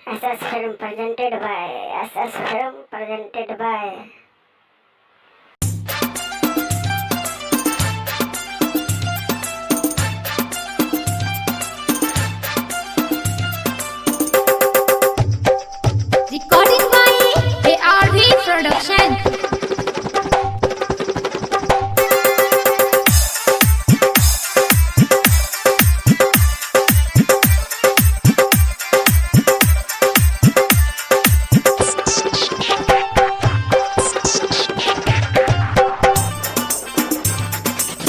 SS Film presented by SS Film presented by Recording by ARV Production.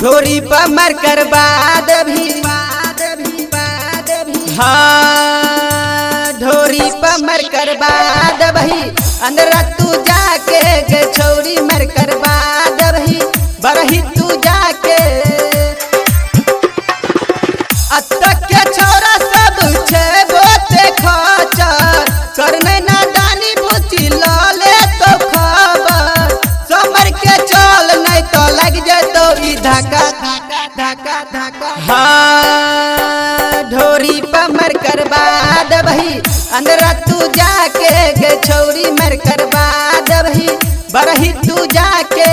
ढोरी पर मर कर बाद भी हाँ ढोरी पर मर कर बाद भी अंदर तू जाके गे छौरी मर कर बाद भी बरही तू जाके अतक के छोरा सब छे बोते खचर करने ना दानी बुची ले तो खबर समर के चल नहीं तो लग जतो ई धक्का हाँ ढोरी पर मर कर बाद भी अंदर तू जाके गे छौरी मर कर बाद भी बरही तू जाके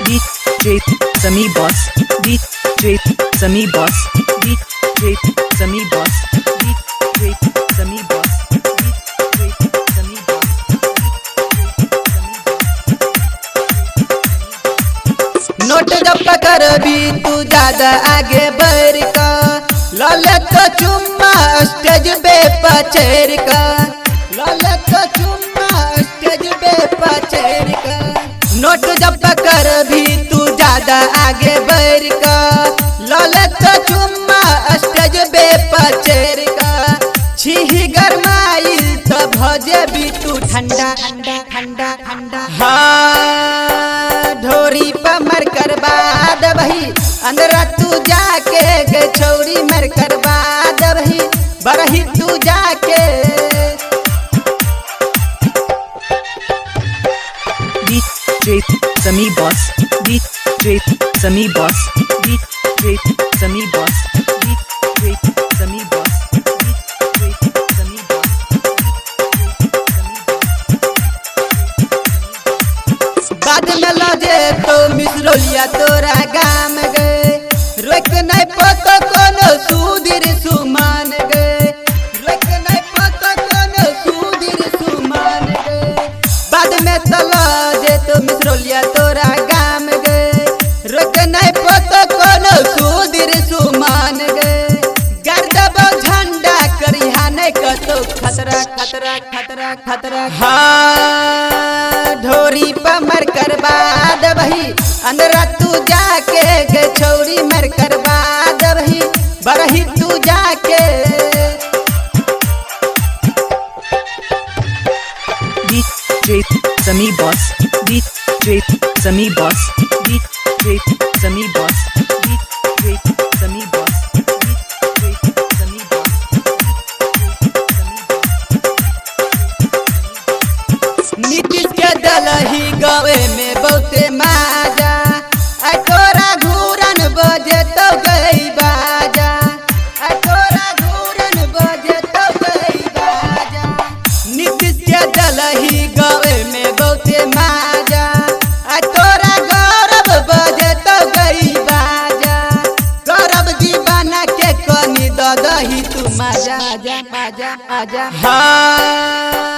DJ Sami Boss, DJ Sami Boss, DJ Sami Boss, DJ Sami Boss, DJ Sami Boss. Note जब पकड़ भी तू ज्यादा आगे बढ़ का लाले तो चुम्मा स्टेज पे पचेर का लाले तो चुम्मा स्टेज पे पचेर का नोट जब पकड़ भी तू ज्यादा आगे बढ़ का लाले तो चुम्मा स्टेज पे पचेर का छी गरमाई तो भजे भी तू ठंडा हाँ ढोरी पर मर कर बाद भी अंदर तू जाके गे छौरी मर कर बाद भी बरही तू जाके DJ Sami Boss, DJ Sami Boss, DJ Sami Boss, DJ Sami Boss, DJ Sami Boss. बाद में लजे तो मिसरोलिया तोरा गाम गए रोक नहीं पतो कोनो सुधीर सुमान गए रोक नहीं पतो कोनो सुधीर सुमान गए बाद में तो लजे तो मिसरोलिया तोरा गाम गए रोक नहीं पतो कोनो सुधीर सुमान गए गर्दबो झंडा करिहा नहीं कतो खतरा हाँ ढोरी पर मर कर बाद भी अंदर तू जाके गे छौरी मर कर बाद भी बरही तू जाके DJ Sami Boss, DJ Sami Boss, DJ Sami Boss, DJ Sami Boss, DJ Sami Boss. Nitish के दलही गावे में बहुते माजा अठोरा घूरन बजे तो गई बाजा अठोरा घूरन बजे तो गई बाजा नीतीश के दलही गावे में बहुते माजा अठोरा गौरव बजे तो गई बाजा गौरव दीवाना के कनी दही तू मजा आजा हाँ